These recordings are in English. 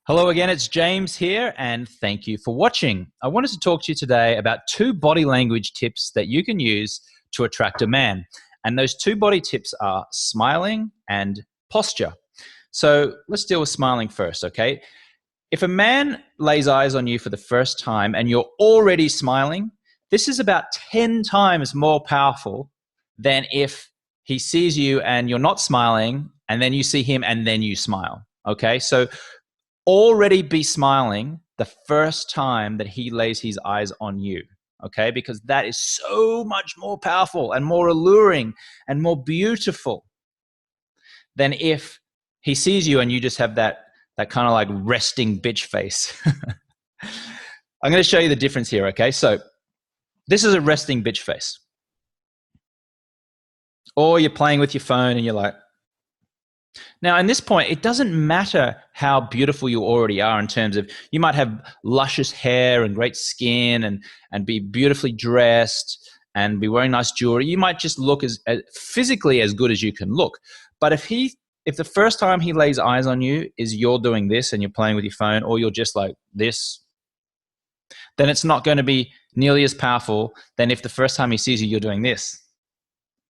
Hello again, it's James here, and thank you for watching. I wanted to talk to you today about 2 body language tips that you can use to attract a man. And those 2 body tips are smiling and posture. So let's deal with smiling first, okay? If a man lays eyes on you for the first time and you're already smiling, this is about 10 times more powerful than if he sees you and you're not smiling, and then you see him and then you smile, okay? So already be smiling the first time that he lays his eyes on you, okay? Because that is so much more powerful and more alluring and more beautiful than if he sees you and you just have that kind of like resting bitch face. I'm going to show you the difference here, okay? So this is a resting bitch face. Or you're playing with your phone and you're like, now, in this point, it doesn't matter how beautiful you already are in terms of you might have luscious hair and great skin and be beautifully dressed and be wearing nice jewelry. You might just look as physically as good as you can look. But if the first time he lays eyes on you is you're doing this and you're playing with your phone, or you're just like this, then it's not going to be nearly as powerful than if the first time he sees you, you're doing this.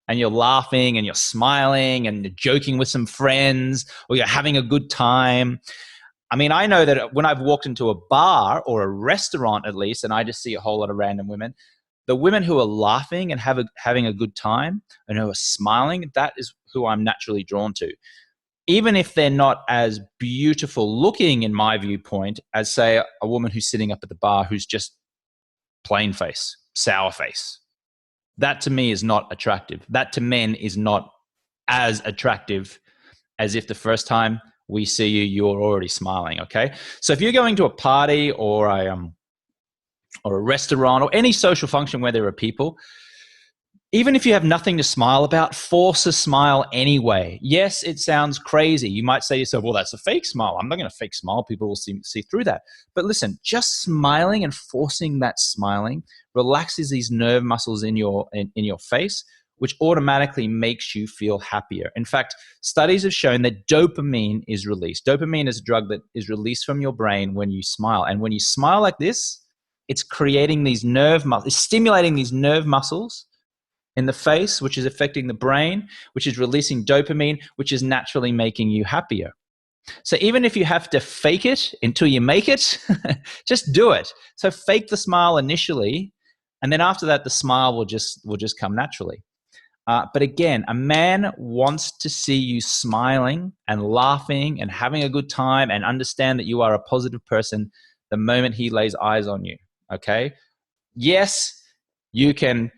And you're laughing and you're smiling and you're joking with some friends, or you're having a good time. I mean, I know that when I've walked into a bar or a restaurant at least, and I just see a whole lot of random women, the women who are laughing and having a good time and who are smiling, that is who I'm naturally drawn to. Even if they're not as beautiful looking in my viewpoint as, say, a woman who's sitting up at the bar who's just plain face, sour face. That to me is not attractive. That to men is not as attractive as if the first time we see you, you're already smiling, okay? So if you're going to a party or a restaurant or any social function where there are people, even if you have nothing to smile about, force a smile anyway. Yes, it sounds crazy. You might say to yourself, well, that's a fake smile. I'm not going to fake smile. People will see through that. But listen, just smiling and forcing that smiling relaxes these nerve muscles in your face, which automatically makes you feel happier. In fact, studies have shown that dopamine is released. Dopamine is a drug that is released from your brain when you smile. And when you smile like this, it's creating these it's stimulating these nerve muscles in the face, which is affecting the brain, which is releasing dopamine, which is naturally making you happier. So even if you have to fake it until you make it, just do it. So fake the smile initially, and then after that, the smile will just come naturally. But again, a man wants to see you smiling and laughing and having a good time and understand that you are a positive person the moment he lays eyes on you, okay? Yes, you can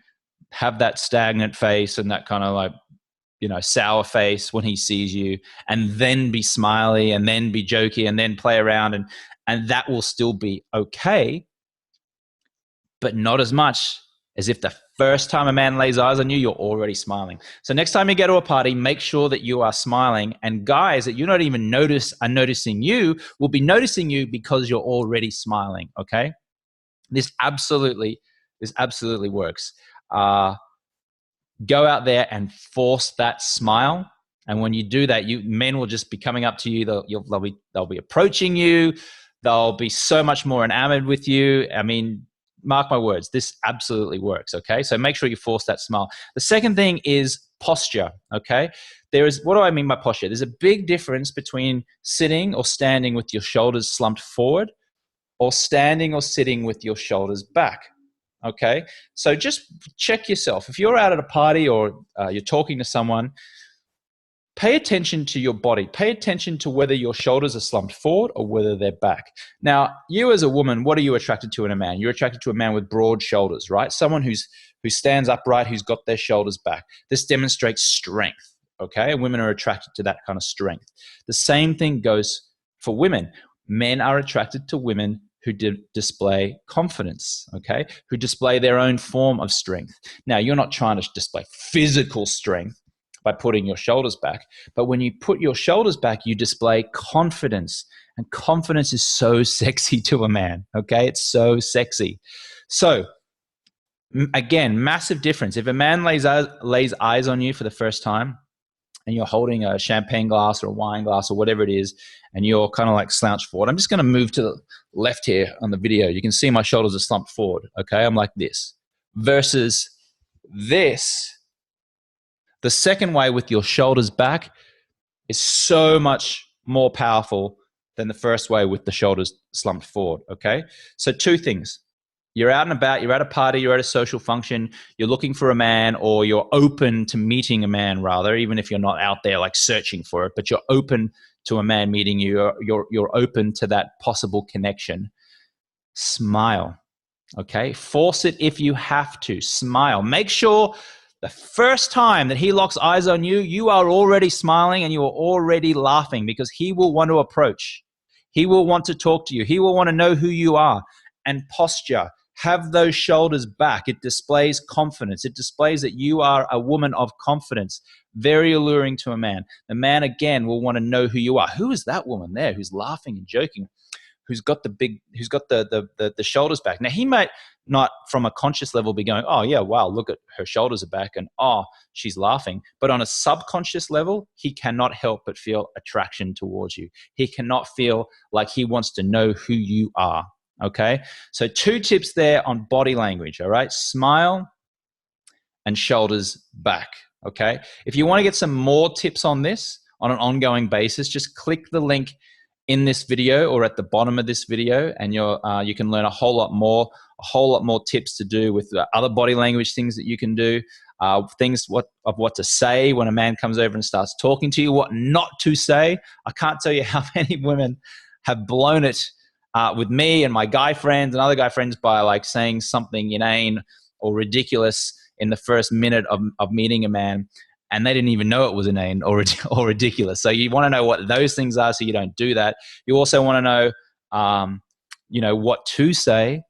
have that stagnant face and that kind of like, sour face when he sees you, and then be smiley and then be jokey and then play around, and that will still be okay, but not as much as if the first time a man lays eyes on you, you're already smiling. So next time you go to a party, make sure that you are smiling, and guys that you not even are noticing you will be noticing you because you're already smiling, okay? This absolutely works. Go out there and force that smile. And when you do that, men will just be coming up to you. They'll be approaching you. They'll be so much more enamored with you. I mean, mark my words, this absolutely works, okay? So make sure you force that smile. The second thing is posture, okay? What do I mean by posture? There's a big difference between sitting or standing with your shoulders slumped forward, or standing or sitting with your shoulders back. Okay, so just check yourself. If you're out at a party or you're talking to someone, pay attention to your body. Pay attention to whether your shoulders are slumped forward or whether they're back. Now, you as a woman, what are you attracted to in a man? You're attracted to a man with broad shoulders, right? Someone who stands upright, who's got their shoulders back. This demonstrates strength, okay? And women are attracted to that kind of strength. The same thing goes for women. Men are attracted to women who display confidence, okay? Who display their own form of strength. Now, you're not trying to display physical strength by putting your shoulders back, but when you put your shoulders back, you display confidence, and confidence is so sexy to a man, okay? It's so sexy. So, again, massive difference. If a man lays eyes on you for the first time, and you're holding a champagne glass or a wine glass or whatever it is, and you're kind of like slouched forward. I'm just going to move to the left here on the video. You can see my shoulders are slumped forward. Okay, I'm like this. Versus this, the second way with your shoulders back is so much more powerful than the first way with the shoulders slumped forward. Okay, so two things. You're out and about, you're at a party, you're at a social function, you're looking for a man, or you're open to meeting a man, rather, even if you're not out there like searching for it, but you're open to a man meeting you, you're open to that possible connection. Smile, okay? Force it if you have to. Smile. Make sure the first time that he locks eyes on you, you are already smiling and you are already laughing, because he will want to approach. He will want to talk to you. He will want to know who you are. And posture. Have those shoulders back. It displays confidence. It displays that you are a woman of confidence. Very alluring to a man. The man, again, will want to know who you are. Who is that woman there who's laughing and joking? Who's got the shoulders back? Now, he might not from a conscious level be going, oh yeah, wow, look at her shoulders are back and oh, she's laughing. But on a subconscious level, he cannot help but feel attraction towards you. He cannot feel like he wants to know who you are. Okay, so two tips there on body language. All right, smile and shoulders back. Okay, if you want to get some more tips on this on an ongoing basis, just click the link in this video or at the bottom of this video, and you can learn a whole lot more tips to do with other body language things that you can do, things of what to say when a man comes over and starts talking to you, what not to say. I can't tell you how many women have blown it with me and my guy friends and other guy friends by like saying something inane or ridiculous in the first minute of meeting a man, and they didn't even know it was inane or ridiculous. So you want to know what those things are so you don't do that. You also want to know, what to say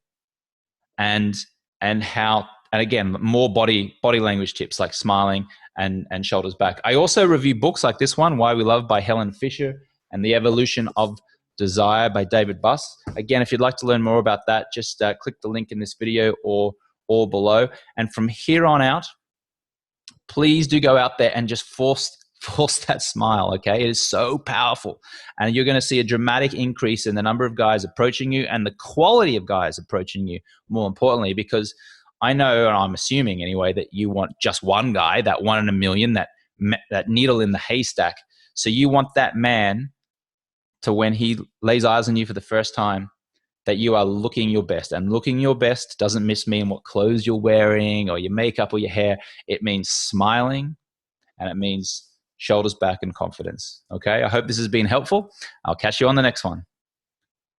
and how, and again, more body language tips like smiling and shoulders back. I also review books like this one, Why We Love by Helen Fisher, and The Evolution of Desire by David Buss. Again, if you'd like to learn more about that, just click the link in this video or below. And from here on out, please do go out there and just force that smile, okay? It is so powerful. And you're going to see a dramatic increase in the number of guys approaching you and the quality of guys approaching you, more importantly, because I know, and I'm assuming anyway, that you want just one guy, that one in a million, that needle in the haystack. So you want that man to, when he lays eyes on you for the first time, that you are looking your best. And looking your best doesn't mean what clothes you're wearing or your makeup or your hair. It means smiling, and it means shoulders back and confidence. Okay, I hope this has been helpful. I'll catch you on the next one.